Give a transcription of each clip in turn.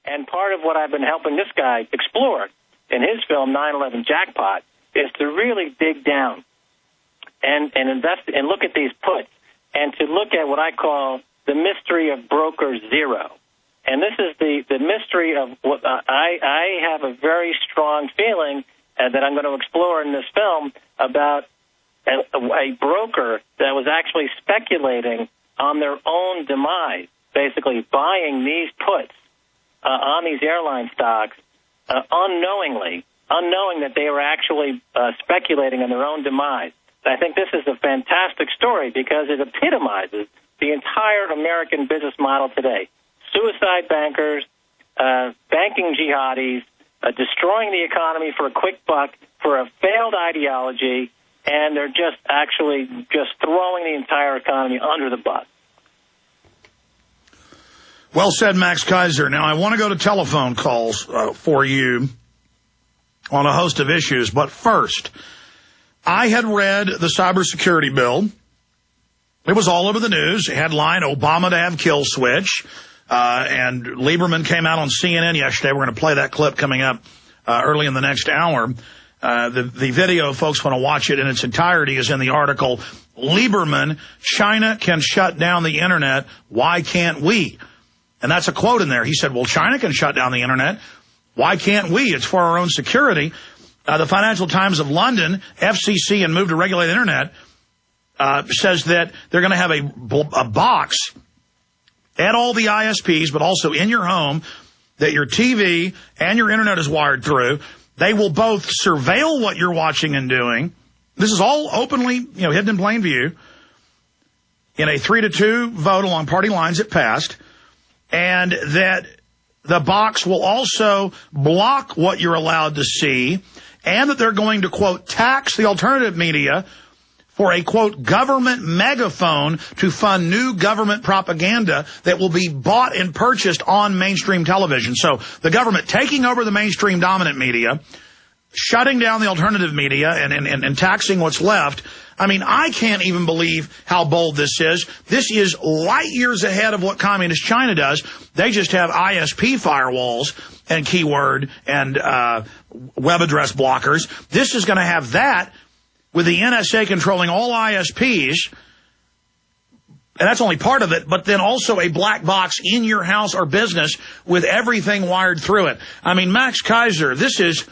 And part of what I've been helping this guy explore in his film 9/11 Jackpot is to really dig down and invest and look at these puts and to look at what I call the mystery of broker zero. And this is the mystery of what I have a very strong feeling that I'm going to explore in this film about a broker that was actually speculating on their own demise, basically buying these puts on these airline stocks unknowing that they were actually speculating on their own demise. I think this is a fantastic story because it epitomizes the entire American business model today. Suicide bankers, banking jihadis, destroying the economy for a quick buck, for a failed ideology, and they're just throwing the entire economy under the bus. Well said, Max Keiser. Now, I want to go to telephone calls for you on a host of issues. But first, I had read the cybersecurity bill. It was all over the news. Headline, Obama to have kill switch. And Lieberman came out on CNN yesterday. We're going to play that clip coming up early in the next hour. The video, folks want to watch it in its entirety, is in the article, Lieberman, China can shut down the Internet. Why can't we? And that's a quote in there. He said, well, China can shut down the Internet. Why can't we? It's for our own security. The Financial Times of London, FCC and Move to Regulate the Internet, says that they're going to have a box at all the ISPs, but also in your home, that your TV and your Internet is wired through. They will both surveil what you're watching and doing. This is all openly, hidden in plain view. In a 3-2 vote along party lines, it passed. And that the box will also block what you're allowed to see, and that they're going to, quote, tax the alternative media for a, quote, government megaphone to fund new government propaganda that will be bought and purchased on mainstream television. So the government taking over the mainstream dominant media, shutting down the alternative media and taxing what's left. I mean, I can't even believe how bold this is. This is light years ahead of what communist China does. They just have ISP firewalls and keyword and web address blockers. This is going to have that with the NSA controlling all ISPs. And that's only part of it, but then also a black box in your house or business with everything wired through it. I mean, Max Keiser, this is...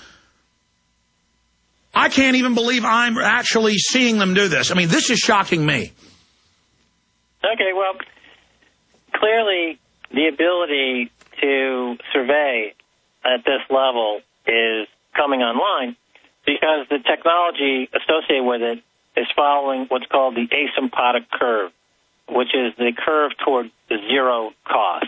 I can't even believe I'm actually seeing them do this. I mean, this is shocking me. Okay, well, clearly the ability to survey at this level is coming online because the technology associated with it is following what's called the asymptotic curve, which is the curve toward the zero cost.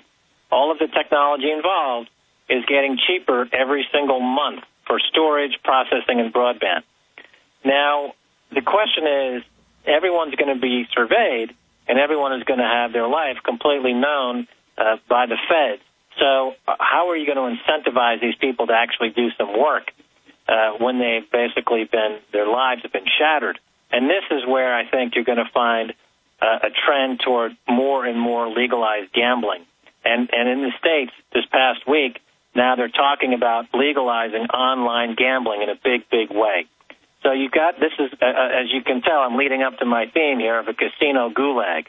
All of the technology involved is getting cheaper every single month for storage, processing, and broadband. Now, the question is, everyone's going to be surveyed, and everyone is going to have their life completely known by the feds. So how are you going to incentivize these people to actually do some work when they've basically their lives have been shattered? And this is where I think you're going to find a trend toward more and more legalized gambling. And in the States this past week, now they're talking about legalizing online gambling in a big, big way. So you've got, this is, as you can tell, I'm leading up to my theme here of a casino gulag.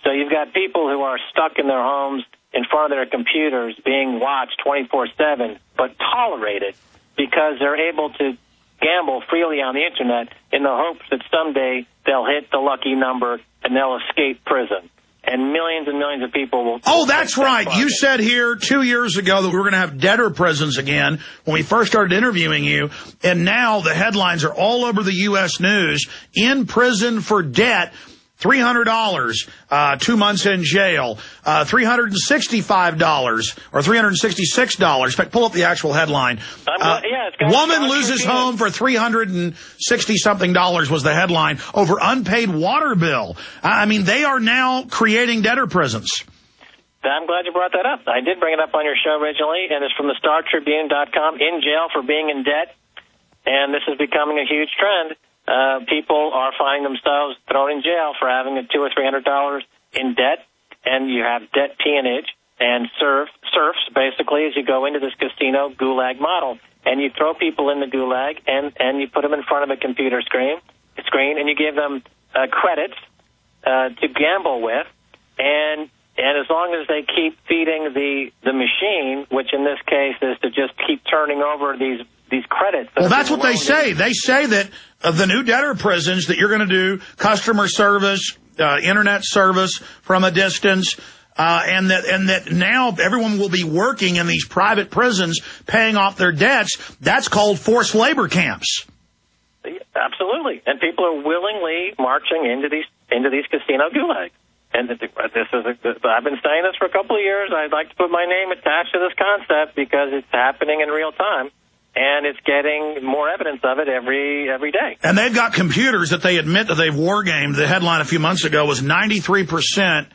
So you've got people who are stuck in their homes in front of their computers being watched 24/7, but tolerated because they're able to gamble freely on the Internet in the hopes that someday they'll hit the lucky number and they'll escape prison. And millions of people will... Oh, that's right. You said here 2 years ago that we were going to have debtor prisons again when we first started interviewing you. And now the headlines are all over the U.S. news. In prison for debt, $300, 2 months in jail, $365 or $366. In fact, pull up the actual headline. Woman loses home for $360-something was the headline over unpaid water bill. I mean, they are now creating debtor prisons. I'm glad you brought that up. I did bring it up on your show originally, and it's from the StarTribune.com, in jail for being in debt. And this is becoming a huge trend. People are finding themselves thrown in jail for having $200 or $300 in debt, and you have debt peonage. and serfs, basically, as you go into this casino gulag model. And you throw people in the gulag, and you put them in front of a computer screen, and you give them credits to gamble with, and as long as they keep feeding the machine, which in this case is to just keep turning over these credits. Well, that's what they say. They say that of the new debtor prisons that you're going to do customer service, internet service from a distance, and that now everyone will be working in these private prisons, paying off their debts. That's called forced labor camps. Absolutely, and people are willingly marching into these casino gulags. And I've been saying this for a couple of years. I'd like to put my name attached to this concept because it's happening in real time, and it's getting more evidence of it every day. And they've got computers that they admit that they've wargamed. The headline a few months ago was 93%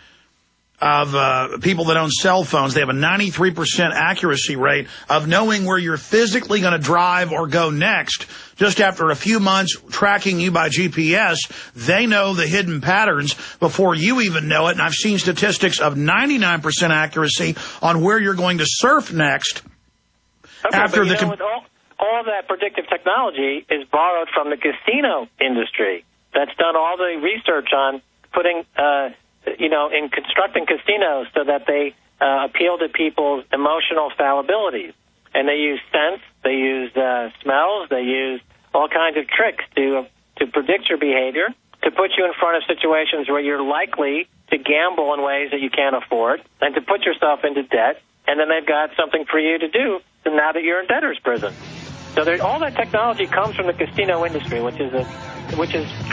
of people that own cell phones. They have a 93% accuracy rate of knowing where you're physically going to drive or go next. Just after a few months tracking you by GPS, they know the hidden patterns before you even know it. And I've seen statistics of 99% accuracy on where you're going to surf next. Okay, after all of that predictive technology is borrowed from the casino industry. That's done all the research on putting, in constructing casinos so that they appeal to people's emotional fallibilities. And they use scents, they use smells, they use all kinds of tricks to predict your behavior, to put you in front of situations where you're likely to gamble in ways that you can't afford, and to put yourself into debt. And then they've got something for you to do now that you're in debtor's prison. So all that technology comes from the casino industry, which is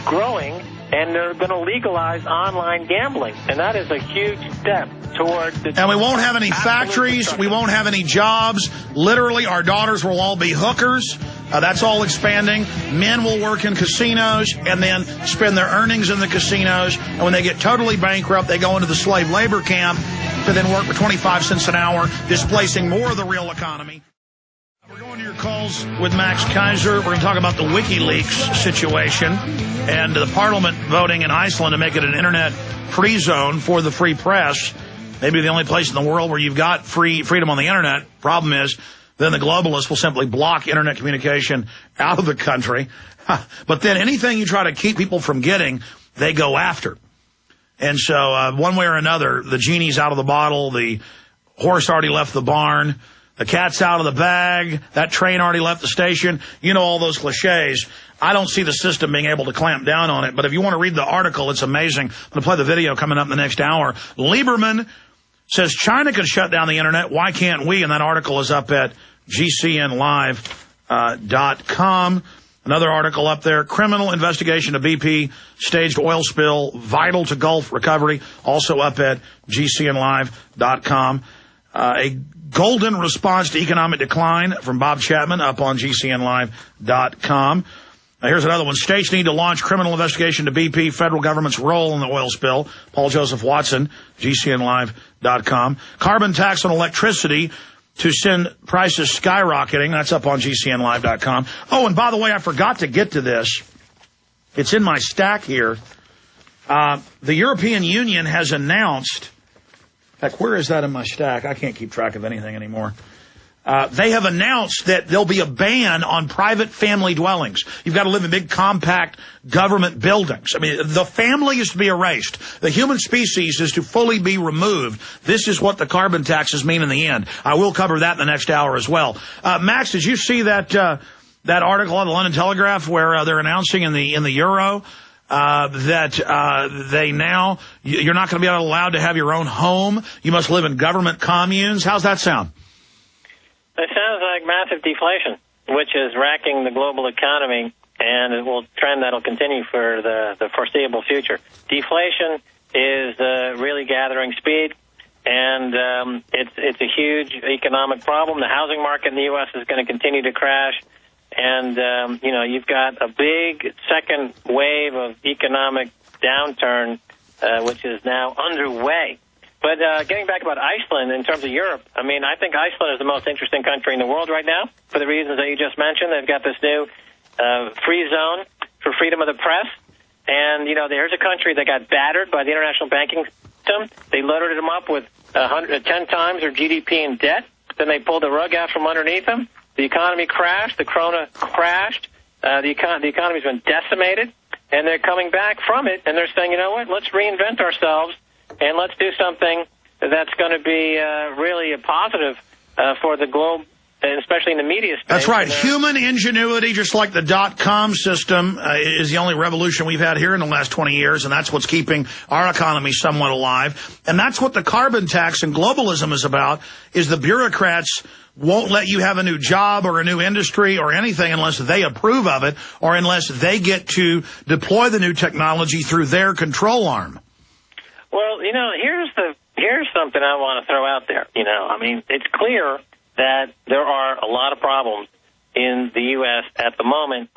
growing, and they're going to legalize online gambling. And that is a huge step towards the... And we won't have any factories. We won't have any jobs. Literally, our daughters will all be hookers. That's all expanding. Men will work in casinos and then spend their earnings in the casinos. And when they get totally bankrupt, they go into the slave labor camp to then work for 25 cents an hour, displacing more of the real economy. We're going to your calls with Max Keiser. We're going to talk about the WikiLeaks situation and the parliament voting in Iceland to make it an internet-free zone for the free press. Maybe the only place in the world where you've got freedom on the internet. Problem is, then the globalists will simply block internet communication out of the country. But then anything you try to keep people from getting, they go after. And so one way or another, the genie's out of the bottle, the horse already left the barn, the cat's out of the bag, that train already left the station. You know all those cliches. I don't see the system being able to clamp down on it. But if you want to read the article, it's amazing. I'm going to play the video coming up in the next hour. Lieberman says China could shut down the internet. Why can't we? And that article is up at GCNlive.com. Another article up there, criminal investigation of BP staged oil spill, vital to Gulf recovery, also up at GCNlive.com. A golden response to economic decline from Bob Chapman up on GCNlive.com. Now, here's another one. States need to launch criminal investigation to BP, federal government's role in the oil spill. Paul Joseph Watson, GCNlive.com. Carbon tax on electricity to send prices skyrocketing. That's up on GCNlive.com. Oh, and by the way, I forgot to get to this. It's in my stack here. The European Union has announced... Heck, where is that in my stack? I can't keep track of anything anymore. They have announced that there'll be a ban on private family dwellings. You've got to live in big, compact government buildings. I mean, the family is to be erased. The human species is to fully be removed. This is what the carbon taxes mean in the end. I will cover that in the next hour as well. Max, did you see that article on the London Telegraph where they're announcing in the euro that they now, you're not going to be allowed to have your own home. You must live in government communes. How's that sound? It sounds like massive deflation, which is racking the global economy, and it will trend that'll continue for the foreseeable future. Deflation is really gathering speed, and it's a huge economic problem. The housing market in the U.S. is going to continue to crash. And, you've got a big second wave of economic downturn, which is now underway. But getting back about Iceland in terms of Europe, I mean, I think Iceland is the most interesting country in the world right now for the reasons that you just mentioned. They've got this new free zone for freedom of the press. And, there's a country that got battered by the international banking system. They loaded them up with 10 times their GDP in debt. Then they pulled the rug out from underneath them. The economy crashed. The krona crashed. The economy's been decimated. And they're coming back from it, and they're saying, you know what, let's reinvent ourselves, and let's do something that's going to be really a positive for the globe, and especially in the media space. That's right. Human ingenuity, just like the dot-com system, is the only revolution we've had here in the last 20 years, and that's what's keeping our economy somewhat alive. And that's what the carbon tax and globalism is about, is the bureaucrats won't let you have a new job or a new industry or anything unless they approve of it or unless they get to deploy the new technology through their control arm. Well, you know, here's something I want to throw out there. You know, I mean, it's clear that there are a lot of problems in the U.S. at the moment,